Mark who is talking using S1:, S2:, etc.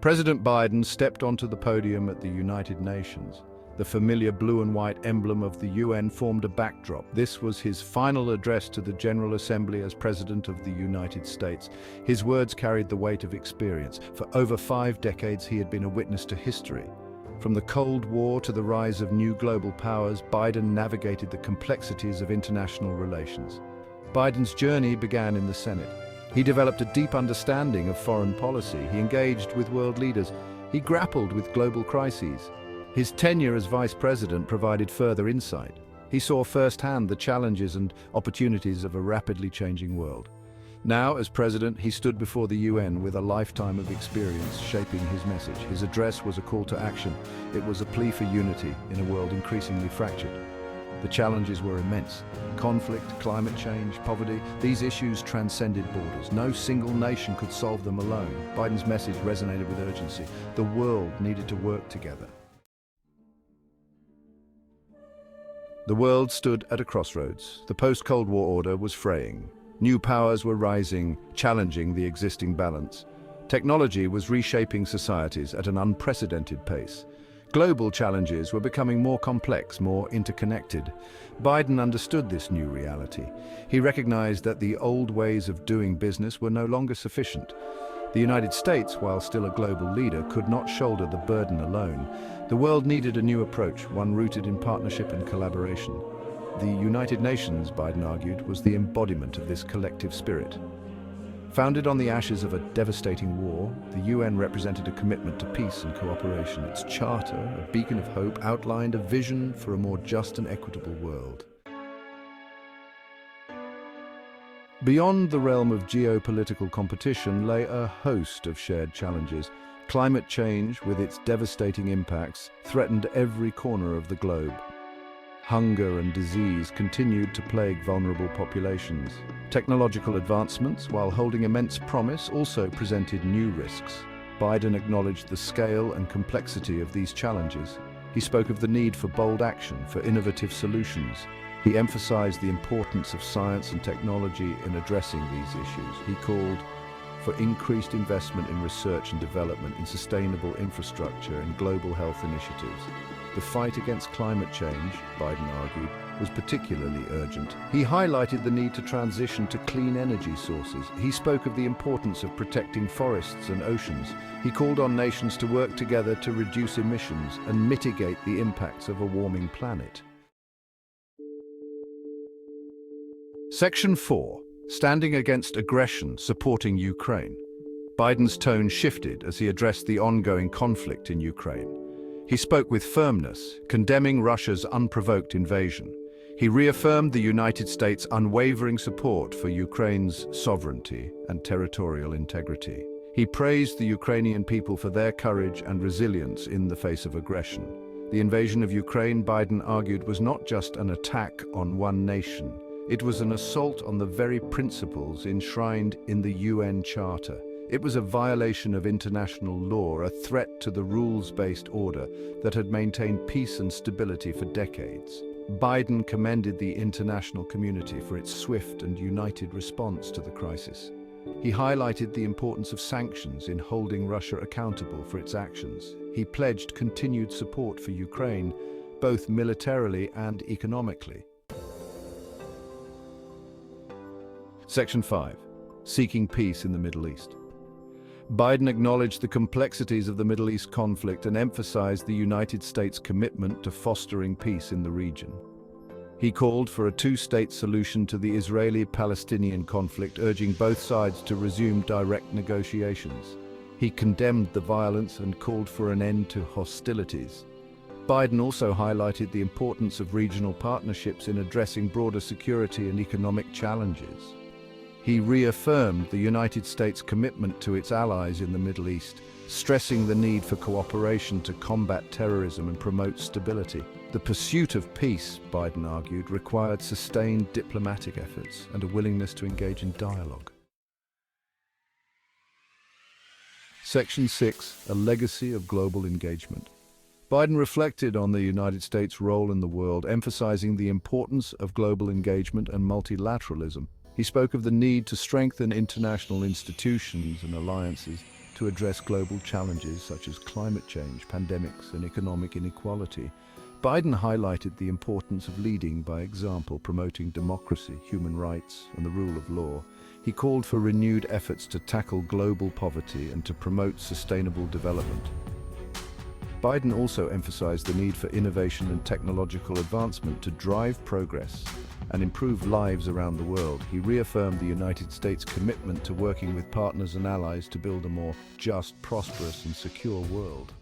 S1: President Biden stepped onto the podium at the United Nations. The familiar blue and white emblem of the UN formed a backdrop. This was his final address to the General Assembly as President of the United States. His words carried the weight of experience. For over 5 decades, he had been a witness to history. From the Cold War to the rise of new global powers, Biden navigated the complexities of international relations. Biden's journey began in the Senate. He developed a deep understanding of foreign policy. He engaged with world leaders. He grappled with global crises. His tenure as vice president provided further insight. He saw firsthand the challenges and opportunities of a rapidly changing world. Now, as president, he stood before the UN with a lifetime of experience shaping his message. His address was a call to action. It was a plea for unity in a world increasingly fractured. The challenges were immense. Conflict, climate change, poverty, these issues transcended borders. No single nation could solve them alone. Biden's message resonated with urgency. The world needed to work together. The world stood at a crossroads. The post-Cold War order was fraying. New powers were rising, challenging the existing balance. Technology was reshaping societies at an unprecedented pace. Global challenges were becoming more complex, more interconnected. Biden understood this new reality. He recognized that the old ways of doing business were no longer sufficient. The United States, while still a global leader, could not shoulder the burden alone. The world needed a new approach, one rooted in partnership and collaboration. The United Nations, Biden argued, was the embodiment of this collective spirit. Founded on the ashes of a devastating war, the UN represented a commitment to peace and cooperation. Its charter, a beacon of hope, outlined a vision for a more just and equitable world. Beyond the realm of geopolitical competition lay a host of shared challenges. Climate change, with its devastating impacts, threatened every corner of the globe. Hunger and disease continued to plague vulnerable populations. Technological advancements, while holding immense promise, also presented new risks. Biden acknowledged the scale and complexity of these challenges. He spoke of the need for bold action, for innovative solutions. He emphasized the importance of science and technology in addressing these issues. He called for increased investment in research and development, in sustainable infrastructure and global health initiatives. The fight against climate change, Biden argued, was particularly urgent. He highlighted the need to transition to clean energy sources. He spoke of the importance of protecting forests and oceans. He called on nations to work together to reduce emissions and mitigate the impacts of a warming planet. Section 4. Standing against aggression, supporting Ukraine. Biden's tone shifted as he addressed the ongoing conflict in Ukraine. He spoke with firmness, condemning Russia's unprovoked invasion. He reaffirmed the United States' unwavering support for Ukraine's sovereignty and territorial integrity. He praised the Ukrainian people for their courage and resilience in the face of aggression. The invasion of Ukraine, Biden argued, was not just an attack on one nation. It was an assault on the very principles enshrined in the UN Charter. It was a violation of international law, a threat to the rules-based order that had maintained peace and stability for decades. Biden commended the international community for its swift and united response to the crisis. He highlighted the importance of sanctions in holding Russia accountable for its actions. He pledged continued support for Ukraine, both militarily and economically. Section 5. Seeking peace in the Middle East. Biden acknowledged the complexities of the Middle East conflict and emphasized the United States' commitment to fostering peace in the region. He called for a two-state solution to the Israeli-Palestinian conflict, urging both sides to resume direct negotiations. He condemned the violence and called for an end to hostilities. Biden also highlighted the importance of regional partnerships in addressing broader security and economic challenges. He reaffirmed the United States' commitment to its allies in the Middle East, stressing the need for cooperation to combat terrorism and promote stability. The pursuit of peace, Biden argued, required sustained diplomatic efforts and a willingness to engage in dialogue. Section 6. A legacy of global engagement. Biden reflected on the United States' role in the world, emphasizing the importance of global engagement and multilateralism. He spoke of the need to strengthen international institutions and alliances to to address global challenges such as climate change, pandemics, and economic inequality. Biden highlighted the importance of leading by example, promoting democracy, human rights, and the rule of law. He called for renewed efforts to tackle global poverty and to promote sustainable development. Biden also emphasized the need for innovation and technological advancement to drive progress and improve lives around the world. He reaffirmed the United States' commitment to working with partners and allies to build a more just, prosperous, and secure world.